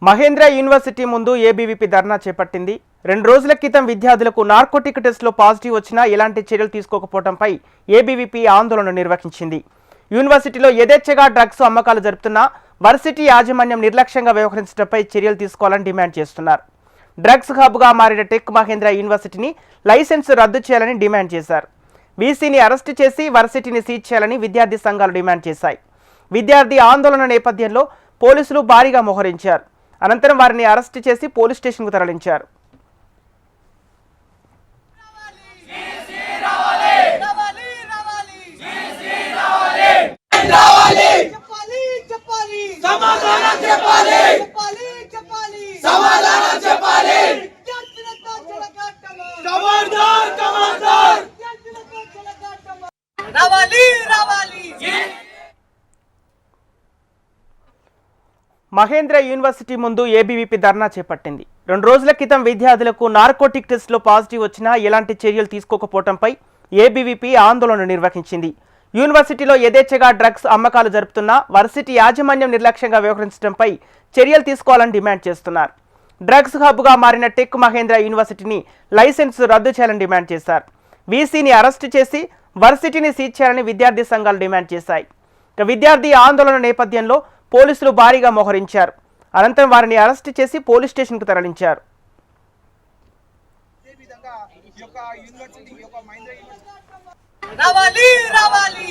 Mahindra university ముందు ABVP ధర్నా చేపట్టింది. 2 రోజుల క్రితం విద్యార్థులకు నార్కోటిక్ టెస్ట్లో పాజిటివ్ వచ్చినా ఎలాంటి చర్యలు తీసుకోకపోవడంపై ఏబీవీపీ ఆందోళన నిర్వహించింది. యూనివర్సిటీలో యథేచ్ఛగా డ్రగ్స్ అమ్మకాలు జరుపుతున్నా వర్సిటీ యాజమాన్యం నిర్లక్ష్యంగా వ్యవహరించడంపై చర్యలు తీసుకోవాలని డిమాండ్ చేస్తున్నారు. డ్రగ్స్ హబ్గా మారిన టెక్ మహేంద్ర యూనివర్సిటీని లైసెన్స్ రద్దు చేయాలని డిమాండ్ చేశారు. వీసీని అరెస్టు చేసి వర్సిటీని సీజ్ చేయాలని విద్యార్థి సంఘాలు డిమాండ్ చేశాయి. విద్యార్థి ఆందోళన నేపథ్యంలో పోలీసులు భారీగా మోహరించారు. అనంతరం వారిని అరెస్టు చేసి పోలీస్ స్టేషన్కు తరలించారు. మహేంద్ర యూనివర్సిటీ ముందు ఏబీవీపీ ధర్నా చేపట్టింది. 2 రోజుల క్రితం విద్యార్థులకు నార్కోటిక్ టెస్ట్లో పాజిటివ్ వచ్చినా ఎలాంటి చర్యలు తీసుకోకపోవడంపై ఏబీవీపీ ఆందోళన నిర్వహించింది. యూనివర్సిటీలో యథేచ్ఛగా డ్రగ్స్ అమ్మకాలు జరుపుతున్నా వర్సిటీ యాజమాన్యం నిర్లక్ష్యంగా వ్యవహరించడంపై చర్యలు తీసుకోవాలని డిమాండ్ చేస్తున్నారు. డ్రగ్స్ హబ్గా మారిన టెక్ మహేంద్ర యూనివర్సిటీని లైసెన్స్ రద్దు చేయాలని డిమాండ్ చేశారు. వీసీని అరెస్టు చేసి వర్సిటీని సీజ్ చేయాలని విద్యార్థి సంఘాలు డిమాండ్ చేశాయి. విద్యార్థి ఆందోళన నేపథ్యంలో పోలీసులు భారీగా మోహరించారు. అనంతరం వారిని అరెస్టు చేసి పోలీస్ స్టేషన్కు తరలించారు. రావాలి రావాలి